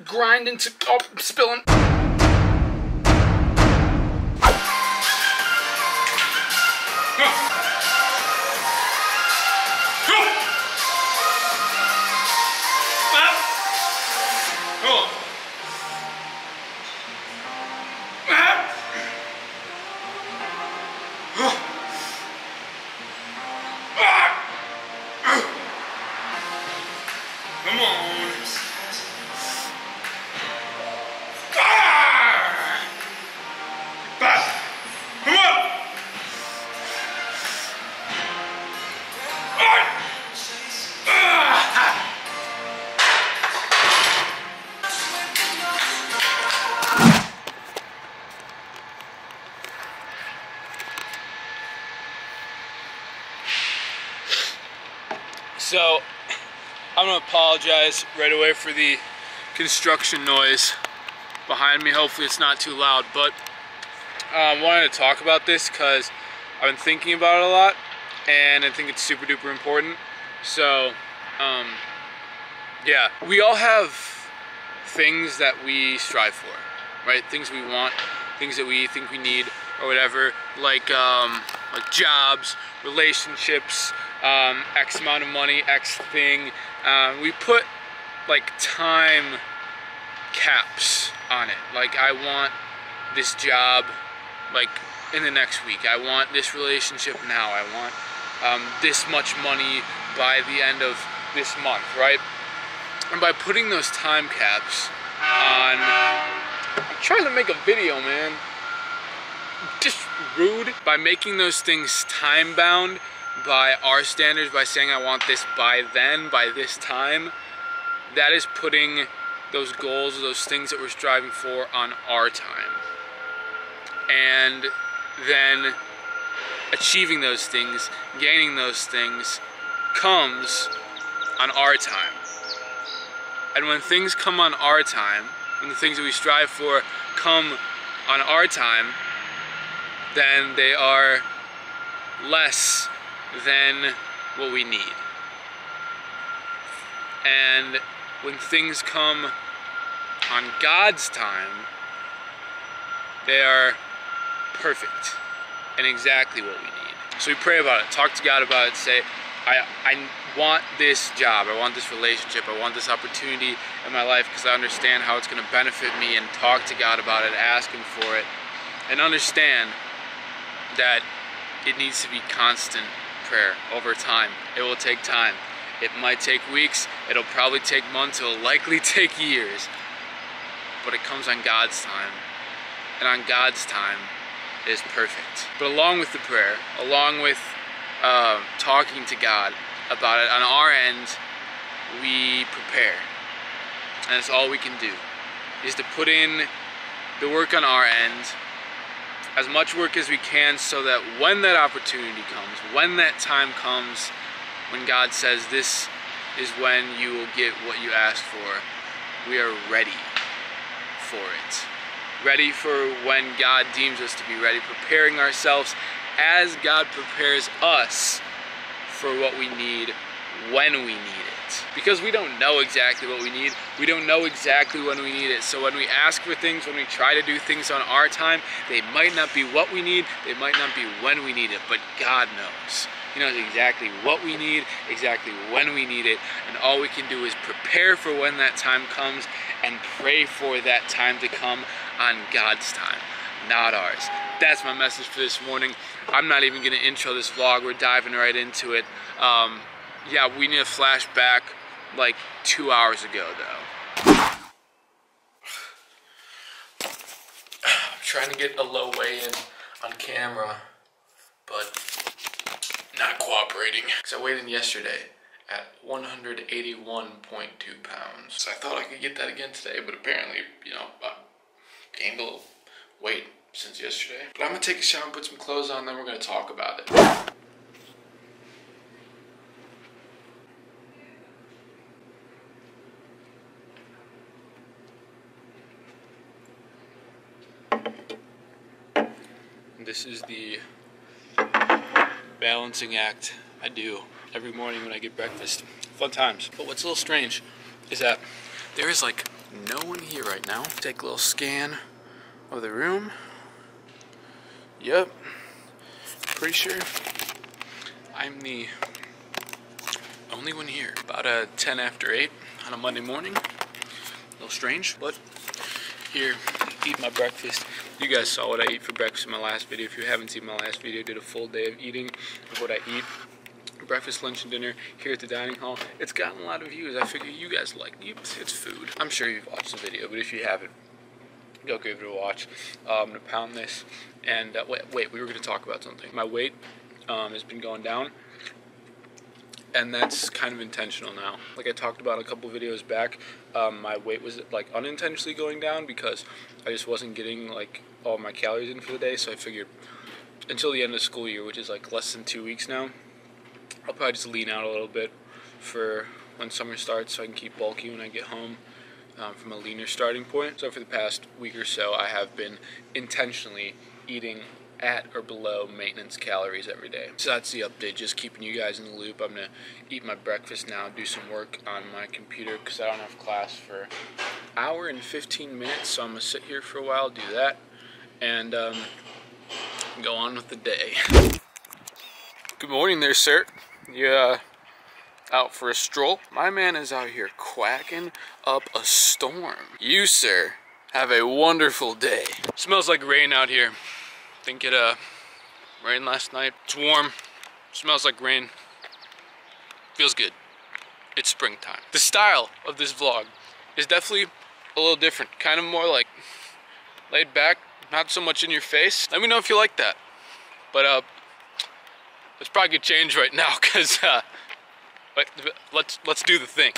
grind into, oh, I'm spilling. Come on. Come on. So, I'm gonna apologize right away for the construction noise behind me. Hopefully it's not too loud, but I wanted to talk about this because I've been thinking about it a lot and I think it's super duper important. So, yeah, we all have things that we strive for, right? Things we want, things that we think we need or whatever, like jobs, relationships, X amount of money, X thing. We put like time caps on it. Like, I want this job like in the next week. I want this relationship now. I want this much money by the end of this month, right? And by putting those time caps on, I'm trying to make a video, man. Just rude. By making those things time bound by our standards, by saying I want this by then, by this time, that is putting those goals, those things that we're striving for on our time. And then achieving those things, gaining those things, comes on our time. And when things come on our time, when the things that we strive for come on our time, then they are less than what we need. And when things come on God's time, they are perfect and exactly what we need. So we pray about it, talk to God about it, say, I want this job, I want this relationship, I want this opportunity in my life because I understand how it's going to benefit me, and talk to God about it, ask Him for it, and understand that it needs to be constant prayer over time. It will take time. It might take weeks, it'll probably take months, it'll likely take years, but it comes on God's time, and on God's time is perfect. But along with the prayer, along with talking to God about it, on our end, we prepare. And that's all we can do, is to put in the work on our end, as much work as we can, so that when that opportunity comes, when that time comes, when God says this is when you will get what you asked for, we are ready for it. Ready for when God deems us to be ready, preparing ourselves as God prepares us for what we need when we need it. Because we don't know exactly what we need. We don't know exactly when we need it. So when we ask for things, when we try to do things on our time, they might not be what we need, they might not be when we need it, but God knows. He knows exactly what we need, exactly when we need it, and all we can do is prepare for when that time comes and pray for that time to come on God's time, not ours. That's my message for this morning. I'm not even going to intro this vlog. We're diving right into it. Yeah, we need a flashback like 2 hours ago, though. I'm trying to get a low weigh-in on camera, but not cooperating. Because I weighed in yesterday at 181.2 pounds. So I thought I could get that again today, but apparently, you know, I gained a little weight since yesterday. But I'm gonna take a shower and put some clothes on, then we're gonna talk about it. This is the balancing act I do every morning when I get breakfast. Fun times. But what's a little strange is that there is like no one here right now. Take a little scan of the room. Yep. Pretty sure I'm the only one here. About 10 after 8 on a Monday morning. A little strange, but here, eat my breakfast. You guys saw what I eat for breakfast in my last video. If you haven't seen my last video, I did a full day of eating of what I eat. Breakfast, lunch, and dinner here at the dining hall. It's gotten a lot of views. I figure you guys like it. It's food. I'm sure you've watched the video, but if you haven't, go give it a watch. I'm gonna pound this, and wait, we were gonna talk about something. My weight has been going down, and that's kind of intentional now. Like I talked about a couple videos back, my weight was like unintentionally going down because I just wasn't getting like all my calories in for the day. So I figured until the end of the school year, which is like less than 2 weeks now, I'll probably just lean out a little bit for when summer starts so I can keep bulky when I get home from a leaner starting point. So for the past week or so, I have been intentionally eating at or below maintenance calories every day. So that's the update, just keeping you guys in the loop. I'm gonna eat my breakfast now, do some work on my computer because I don't have class for an hour and 15 minutes. So I'm gonna sit here for a while, do that, and go on with the day. Good morning there, sir. You out for a stroll? My man is out here quacking up a storm. You, sir, have a wonderful day. Smells like rain out here. Think it rained last night. It's warm. Smells like rain. Feels good. It's springtime. The style of this vlog is definitely a little different. Kind of more like laid back, not so much in your face. Let me know if you like that. But it's probably gonna change right now because let's do the thing.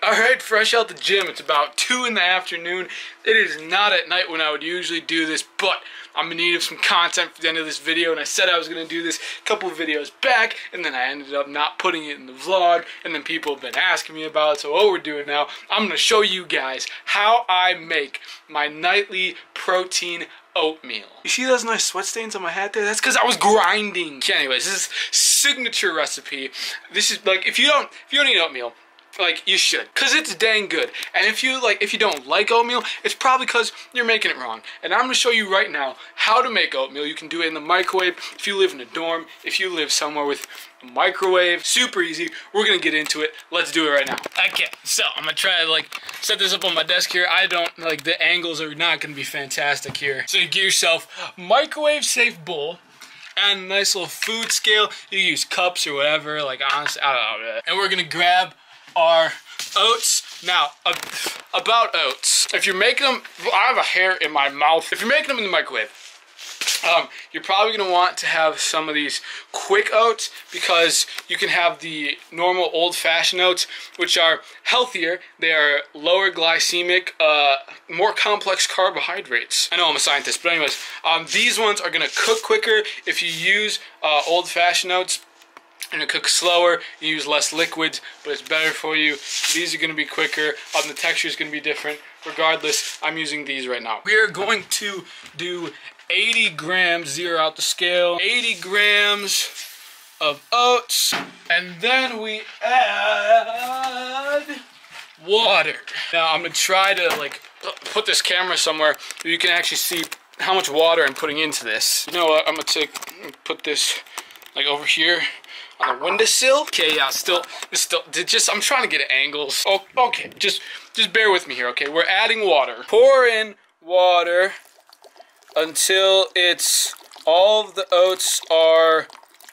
Alright, fresh out the gym. It's about 2 in the afternoon. It is not at night when I would usually do this, but I'm in need of some content for the end of this video, and I said I was gonna do this a couple of videos back, and then I ended up not putting it in the vlog, and then people have been asking me about it. So what we're doing now, I'm gonna show you guys how I make my nightly protein oatmeal. You see those nice sweat stains on my hat there? That's because I was grinding. Okay, anyways, this is signature recipe. This is like if you don't eat oatmeal, like you should, cause it's dang good. And if you don't like oatmeal, it's probably cause you're making it wrong. And I'm gonna show you right now how to make oatmeal. You can do it in the microwave if you live in a dorm, if you live somewhere with a microwave. Super easy. We're gonna get into it. Let's do it right now. Okay, so I'm gonna try to set this up on my desk here. I don't the angles are not gonna be fantastic here. So you get yourself a microwave safe bowl and a nice little food scale. You can use cups or whatever. Honestly, I don't know. And we're gonna grab our oats. Now, about oats. If you're making them, I have a hair in my mouth. If you're making them in the microwave, you're probably going to want to have some of these quick oats because you can have the normal old-fashioned oats, which are healthier. They are lower glycemic, more complex carbohydrates. I know I'm a scientist, but anyways, these ones are going to cook quicker. If you use old-fashioned oats, and it cooks slower, you use less liquids, but it's better for you. These are going to be quicker, the texture is going to be different. Regardless, I'm using these right now. We are going to do 80 grams, zero out the scale, 80 grams of oats, and then we add water. Now I'm going to try to put this camera somewhere so you can actually see how much water I'm putting into this. You know what, I'm going to put this over here on the windowsill. Okay, yeah, I'm trying to get at angles. Oh, okay, just bear with me here, okay? We're adding water. Pour in water until all of the oats are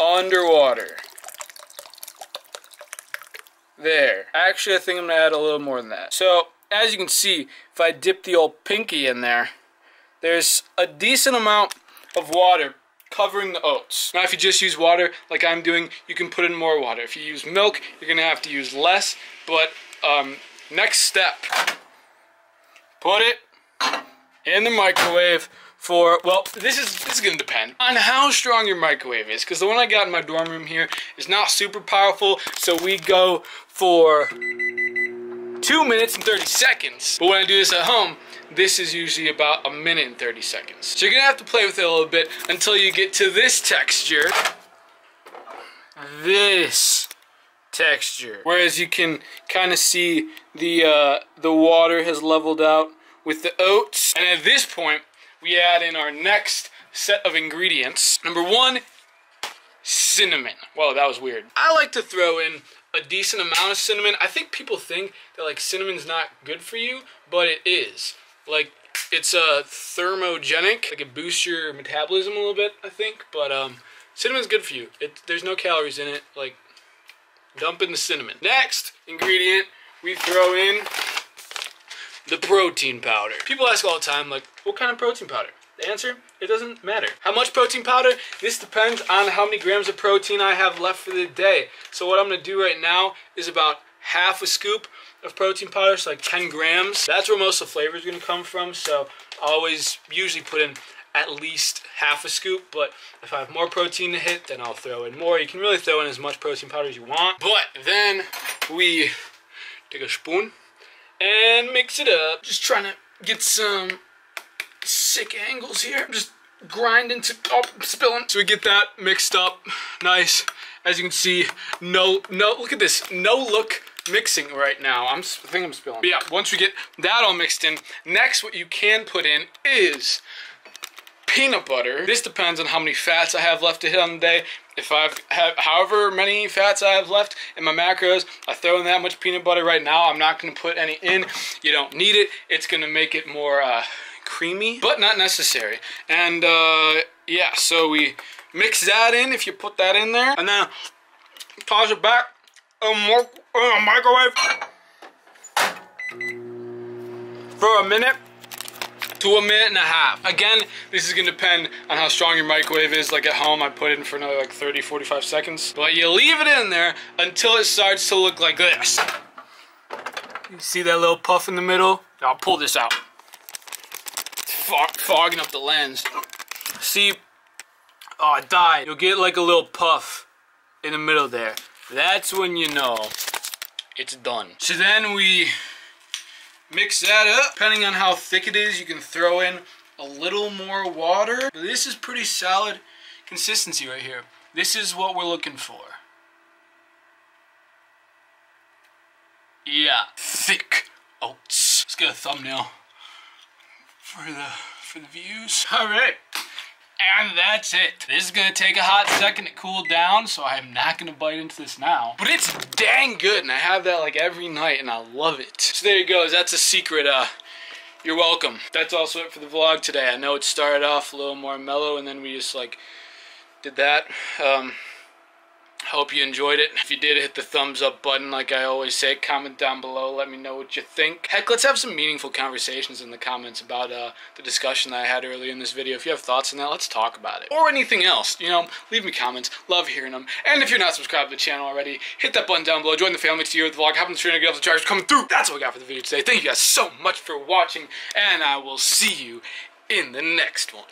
underwater. There. Actually, I think I'm gonna add a little more than that. So, as you can see, if I dip the old pinky in there, there's a decent amount of water covering the oats. Now if you just use water like I'm doing, you can put in more water. If you use milk, you're gonna have to use less, but next step, put it in the microwave for, well, this is gonna depend on how strong your microwave is, because the one I got in my dorm room here is not super powerful, so we go for 2 minutes and 30 seconds. But when I do this at home, this is usually about 1 minute and 30 seconds. So you're gonna have to play with it a little bit until you get to this texture. This texture. Whereas you can kind of see the water has leveled out with the oats. And at this point, we add in our next set of ingredients. Number 1, cinnamon. Whoa, that was weird. I like to throw in a decent amount of cinnamon. I think people think that like cinnamon's not good for you, but it is. Like, it's thermogenic. Like, it boosts your metabolism a little bit, I think. But cinnamon's good for you. There's no calories in it. Like, dump in the cinnamon. Next ingredient, we throw in the protein powder. People ask all the time, like, what kind of protein powder? The answer, it doesn't matter. How much protein powder? This depends on how many grams of protein I have left for the day. So what I'm gonna do right now is about half a scoop of protein powder, so like 10 grams. That's where most of the flavor is gonna come from, so I always usually put in at least half a scoop, but if I have more protein to hit, then I'll throw in more. You can really throw in as much protein powder as you want, but then we take a spoon and mix it up. Just trying to get some sick angles here. Just grind into, oh, spilling. So we get that mixed up nice. As you can see, look at this, no look mixing right now. I think I'm spilling. But yeah, once we get that all mixed in, next what you can put in is peanut butter. This depends on how many fats I have left to hit on the day. If I have however many fats I have left in my macros, I throw in that much peanut butter right now. I'm not gonna put any in. You don't need it. It's gonna make it more creamy, but not necessary. And yeah, so we mix that in if you put that in there, and then toss it back in a microwave for a minute to a minute and a half. Again, this is gonna depend on how strong your microwave is. Like at home, I put it in for another like 30-45 seconds. But you leave it in there until it starts to look like this. You see that little puff in the middle? I'll pull this out. Fogging up the lens. See, oh, it died. You'll get like a little puff in the middle there. That's when you know it's done. So then we mix that up. Depending on how thick it is, you can throw in a little more water. But this is pretty solid consistency right here. This is what we're looking for. Yeah, thick oats. Let's get a thumbnail for the views. All right, and that's it. This is gonna take a hot second to cool down, so I'm not gonna bite into this now. But it's dang good, and I have that like every night, and I love it. So there you go. That's a secret. You're welcome. That's also it for the vlog today. I know it started off a little more mellow, and then we just like did that. Hope you enjoyed it. If you did, hit the thumbs up button like I always say. Comment down below, let me know what you think. Heck, let's have some meaningful conversations in the comments about the discussion that I had earlier in this video. If you have thoughts on that, let's talk about it. Or anything else, you know, leave me comments. Love hearing them. And if you're not subscribed to the channel already, hit that button down below. Join the family to hear the vlog. Hop on the screen and get all the charges coming through. That's what we got for the video today. Thank you guys so much for watching, and I will see you in the next one.